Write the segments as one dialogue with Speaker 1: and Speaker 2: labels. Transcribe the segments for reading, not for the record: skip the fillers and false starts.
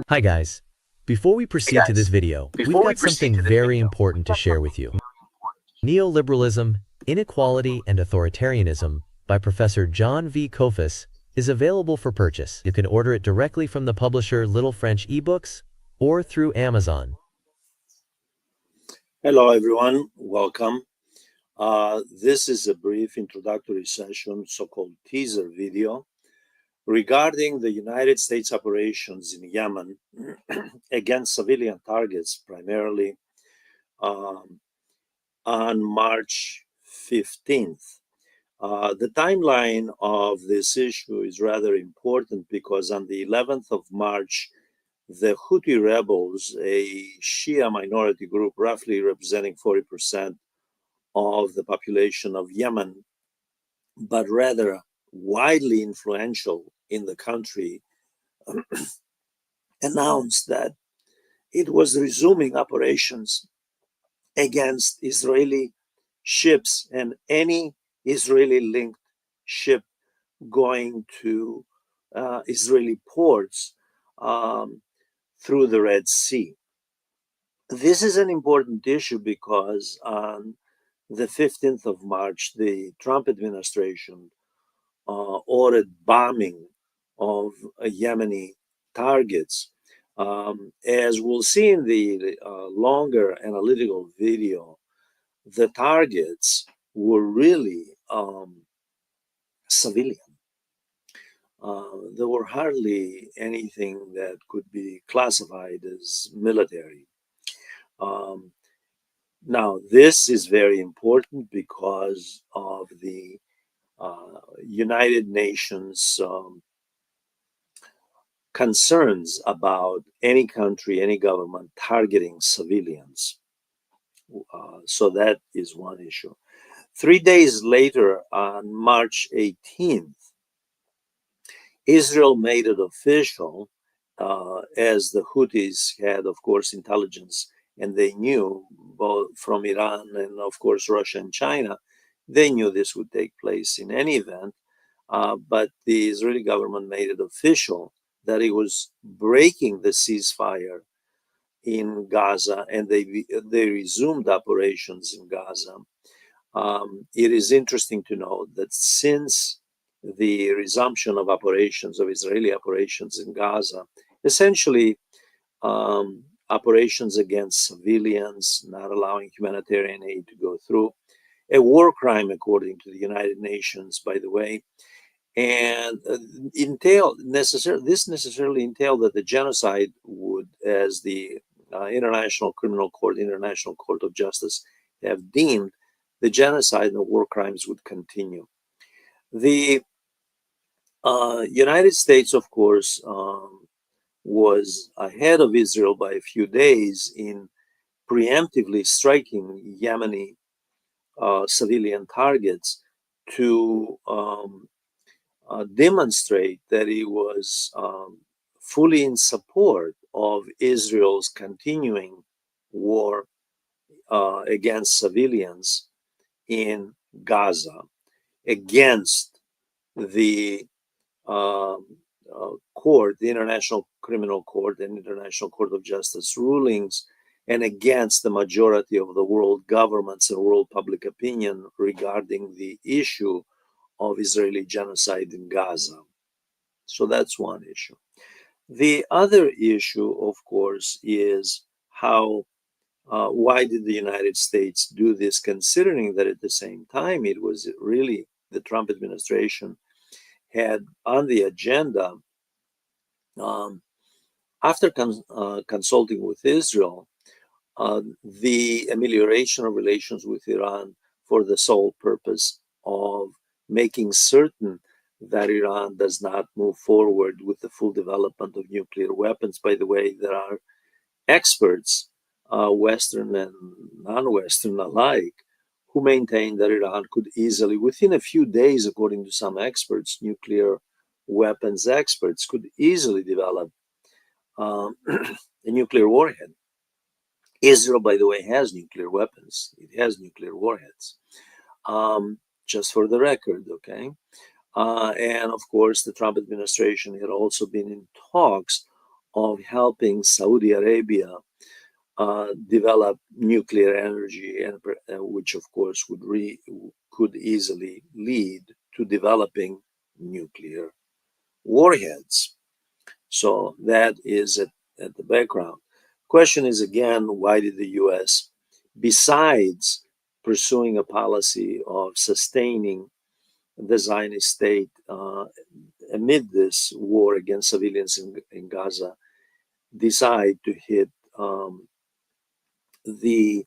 Speaker 1: Hi guys. Before we proceed to this video, we've got something very important to share with you. Neoliberalism, Inequality and Authoritarianism by Professor John V. Kofis is available for purchase. You can order it directly from the publisher Little French eBooks or through Amazon.
Speaker 2: Hello everyone, welcome. This is a brief introductory session, so-called teaser video, regarding the United States operations in Yemen against civilian targets, primarily on March 15th. The timeline of this issue is rather important because on the 11th of March, the Houthi rebels, a Shia minority group roughly representing 40% of the population of Yemen, but rather widely influential in the country, announced that it was resuming operations against Israeli ships and any Israeli-linked ship going to Israeli ports through the Red Sea. This is an important issue because on the 15th of March, the Trump administration ordered bombing of Yemeni targets. As we'll see in the longer analytical video, the targets were really civilian. There were hardly anything that could be classified as military. Now, this is very important because of the United Nations concerns about any country, any government targeting civilians. So that is one issue. 3 days later, on March 18th, Israel made it official, as the Houthis had, of course, intelligence, and they knew both from Iran and, of course, Russia and China, they knew this would take place in any event. But the Israeli government made it official that it was breaking the ceasefire in Gaza, and they resumed operations in Gaza. It is interesting to note that since the resumption of operations, of Israeli operations in Gaza, essentially operations against civilians, not allowing humanitarian aid to go through, a war crime according to the United Nations, by the way, and this necessarily entailed that the genocide would, as the International Criminal Court, International Court of Justice have deemed, the genocide and the war crimes would continue. The United States, of course, was ahead of Israel by a few days in preemptively striking Yemeni civilian targets to demonstrate that it was fully in support of Israel's continuing war against civilians in Gaza, against the court, the International Criminal Court and International Court of Justice rulings, and against the majority of the world governments and world public opinion regarding the issue of Israeli genocide in Gaza. So that's one issue. The other issue, of course, is why did the United States do this, considering that at the same time it was really the Trump administration had on the agenda, after consulting with Israel, the amelioration of relations with Iran for the sole purpose of making certain that Iran does not move forward with the full development of nuclear weapons. By the way, there are experts, Western and non-Western alike, who maintain that Iran could easily, within a few days, according to some experts, nuclear weapons experts, could easily develop a nuclear warhead. Israel, by the way, has nuclear weapons. It has nuclear warheads. Just for the record, okay? And of course, the Trump administration had also been in talks of helping Saudi Arabia develop nuclear energy, and which of course could easily lead to developing nuclear warheads. So that is at the background. Question is again, why did the U.S., besides pursuing a policy of sustaining the Zionist state amid this war against civilians in Gaza, decide to hit the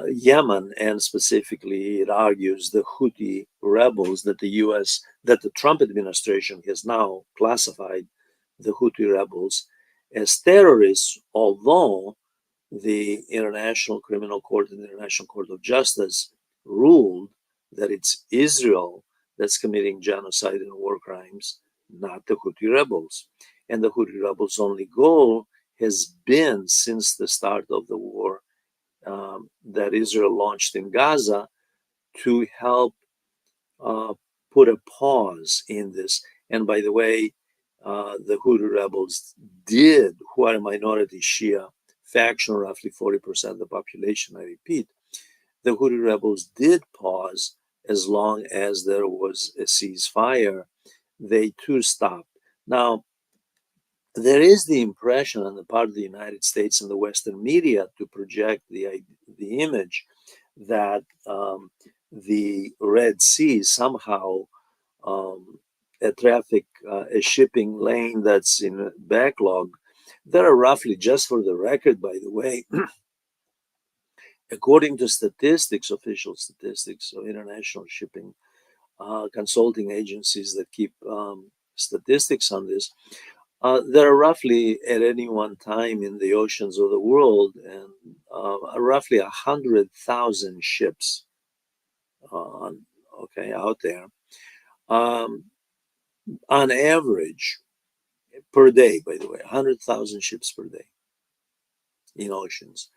Speaker 2: Yemen, and specifically, it argues the Houthi rebels that the Trump administration has now classified the Houthi rebels as terrorists, although the International Criminal Court and the International Court of Justice ruled that it's Israel that's committing genocide and war crimes, not the Houthi rebels. And the Houthi rebels' only goal has been, since the start of the war that Israel launched in Gaza, to help uh, put a pause in this. And by the way, the Houthi rebels who are a minority Shia faction, roughly 40% of the population, I repeat, the Houthi rebels did pause as long as there was a ceasefire. They too stopped. Now, there is the impression on the part of the United States and the Western media to project the image that the Red Sea is somehow a shipping lane that's in a backlog. There are roughly, just for the record, by the way, according to statistics, official statistics of international shipping consulting agencies that keep statistics on this, there are roughly at any one time in the oceans of the world, and roughly 100,000 ships out there. On average, per day, by the way, 100,000 ships per day in oceans.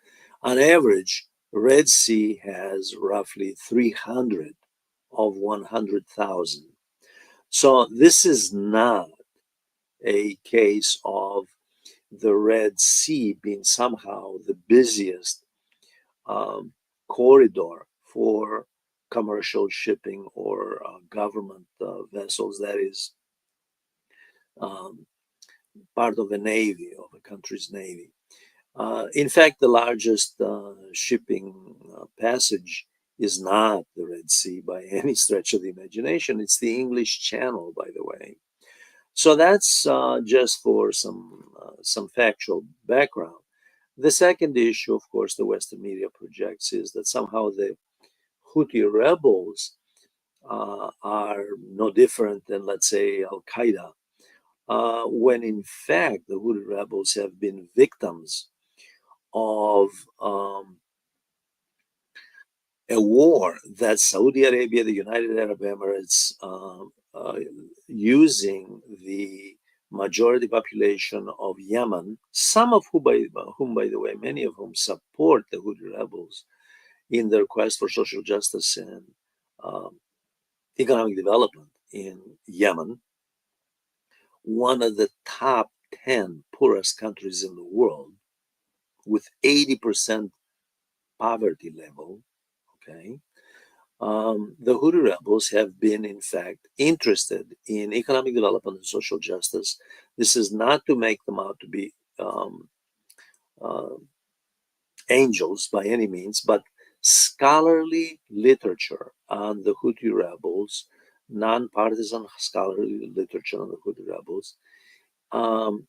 Speaker 2: On average, Red Sea has roughly 300 of 100,000. So this is not a case of the Red Sea being somehow the busiest corridor for commercial shipping or government vessels, that is part of a navy, of a country's navy. In fact, the largest shipping passage is not the Red Sea by any stretch of the imagination. It's the English Channel, by the way. So that's just for some factual background. The second issue, of course, the Western media projects is that somehow the Houthi rebels are no different than, let's say, Al Qaeda, when in fact the Houthi rebels have been victims of a war that Saudi Arabia, the United Arab Emirates, using the majority population of Yemen, some of whom, by the way, many of whom support the Houthi rebels in their quest for social justice and economic development in Yemen, one of the top 10 poorest countries in the world, with 80% poverty level. Okay, the Houthi rebels have been, in fact, interested in economic development and social justice. This is not to make them out to be angels by any means, but scholarly literature on the Houthi rebels, nonpartisan scholarly literature on the Houthi rebels,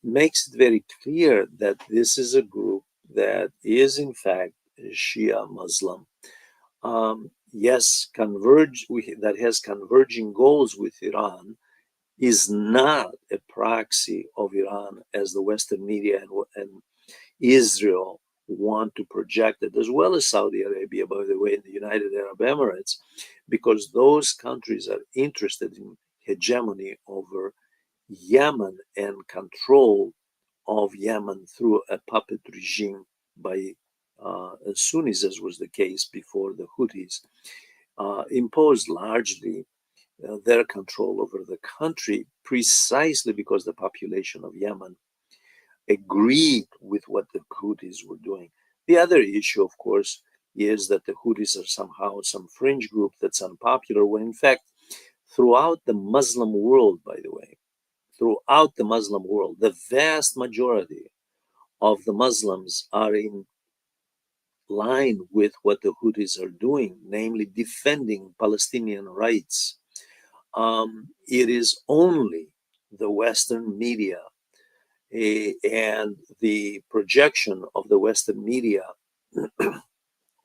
Speaker 2: makes it very clear that this is a group that is, in fact, Shia Muslim. Yes, that has converging goals with Iran, is not a proxy of Iran as the Western media and Israel want to project it, as well as Saudi Arabia, by the way, and the United Arab Emirates, because those countries are interested in hegemony over Yemen and control of Yemen through a puppet regime by Sunnis, as was the case before the Houthis, imposed largely their control over the country precisely because the population of Yemen agreed with what the Houthis were doing. The other issue, of course, is that the Houthis are somehow some fringe group that's unpopular, when in fact, throughout the Muslim world, by the way, throughout the Muslim world, the vast majority of the Muslims are in line with what the Houthis are doing, namely defending Palestinian rights. It is only the Western media and the projection of the Western media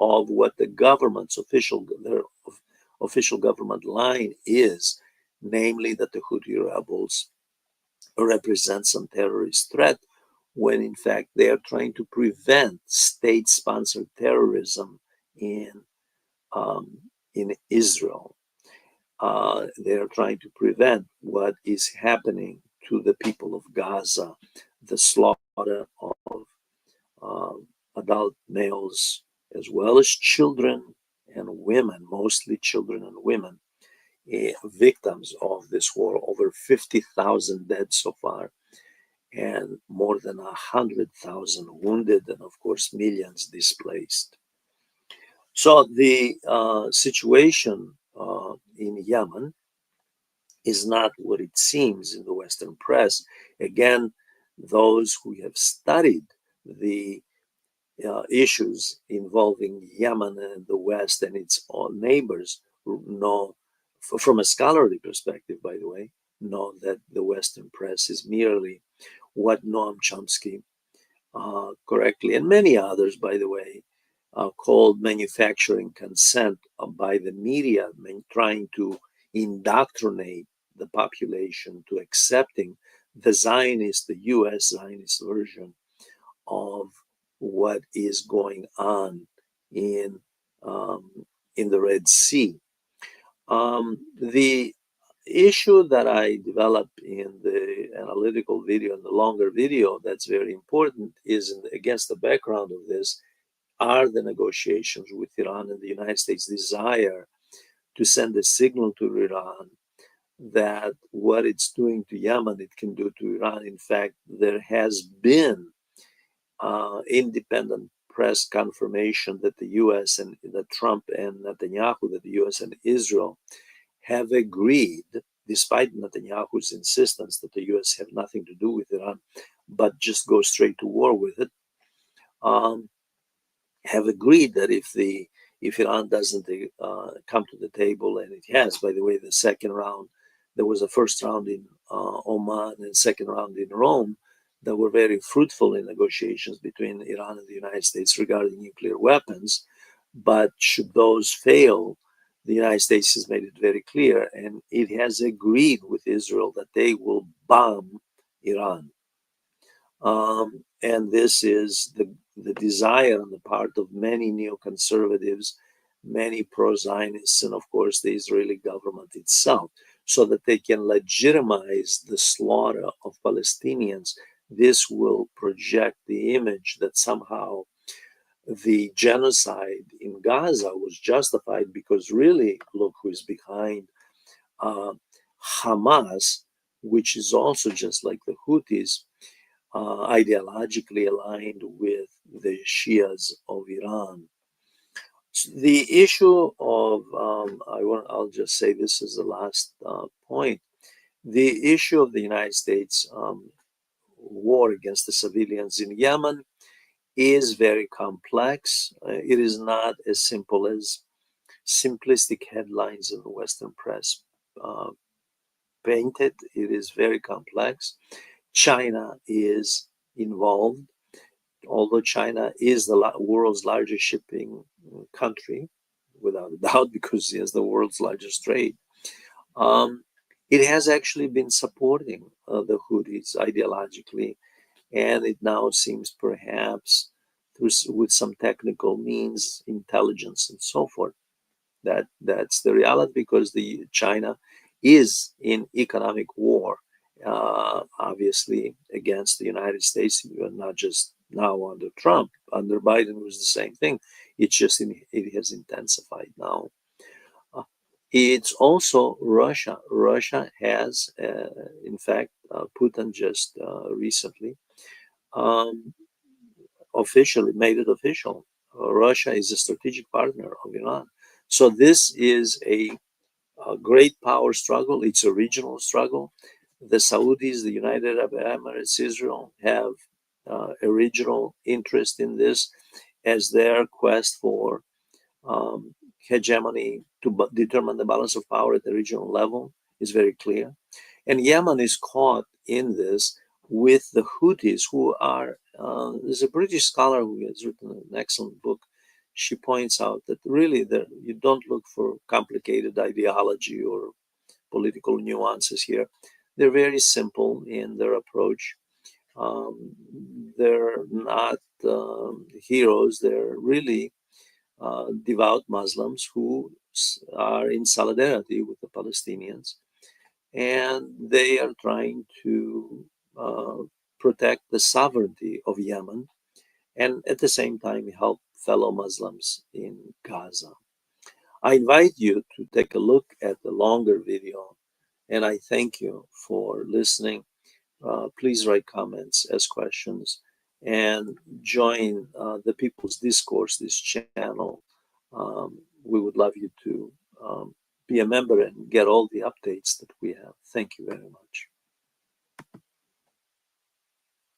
Speaker 2: of what the government's their official government line is, namely that the Houthi rebels represent some terrorist threat, when in fact they are trying to prevent state-sponsored terrorism um, in Israel. They are trying to prevent what is happening to the people of Gaza, the slaughter of adult males as well as children and women, mostly children and women, victims of this war. Over 50,000 dead so far, and more than 100,000 wounded, and of course, millions displaced. So the situation in Yemen is not what it seems in the Western press. Again, those who have studied the issues involving Yemen and the West and its neighbors know, from a scholarly perspective, by the way, know that the Western press is merely what Noam Chomsky correctly, and many others, by the way, called manufacturing consent by the media, trying to indoctrinate the population to accepting the Zionist, the US Zionist version of what is going on in um, in the Red Sea. The issue that I developed in the analytical video and the longer video that's very important is against the background of this are the negotiations with Iran and the United States' desire to send a signal to Iran that what it's doing to Yemen, it can do to Iran. In fact, there has been independent press confirmation that the U.S. and that Trump and Netanyahu, that the U.S. and Israel have agreed, despite Netanyahu's insistence that the U.S. have nothing to do with Iran, but just go straight to war with it, have agreed that if Iran doesn't come to the table, and it has, by the way, the second round, there was a first round in Oman and second round in Rome that were very fruitful in negotiations between Iran and the United States regarding nuclear weapons. But should those fail, the United States has made it very clear, and it has agreed with Israel that they will bomb Iran. And this is the desire on the part of many neoconservatives, many pro-Zionists, and of course the Israeli government itself, so that they can legitimize the slaughter of Palestinians. This will project the image that somehow the genocide in Gaza was justified because really, look who is behind Hamas, which is also just like the Houthis, ideologically aligned with the Shias of Iran. So the issue of I'll just say this is the last point. The issue of the United States war against the civilians in Yemen is very complex. It is not as simple as simplistic headlines in the Western press uh, painted. It is very complex. China is involved, although China is the world's largest shipping country, without a doubt, because it has the world's largest trade. Um, it has actually been supporting the Houthis ideologically, and it now seems perhaps with some technical means, intelligence, and so forth, that's the reality, because the China is in economic war, obviously against the United States, not just now under Trump. Under Biden was the same thing. It's just it has intensified now. It's also Russia. Russia has, in fact, Putin just recently um, officially made it official. Russia is a strategic partner of Iran. So this is a great power struggle. It's a regional struggle. The Saudis, the United Arab Emirates, Israel have a regional interest in this as their quest for um, hegemony to determine the balance of power at the regional level is very clear. And Yemen is caught in this with the Houthis, who are, there's a British scholar who has written an excellent book. She points out that really you don't look for complicated ideology or political nuances here. They're very simple in their approach. Um, they're not heroes. They're really devout Muslims who are in solidarity with the Palestinians, and they are trying to uh, protect the sovereignty of Yemen and at the same time help fellow Muslims in Gaza. I invite you to take a look at the longer video, and I thank you for listening. Please write comments, ask questions, and join the People's Discourse, this channel. We would love you to be a member and get all the updates that we have. Thank you very much.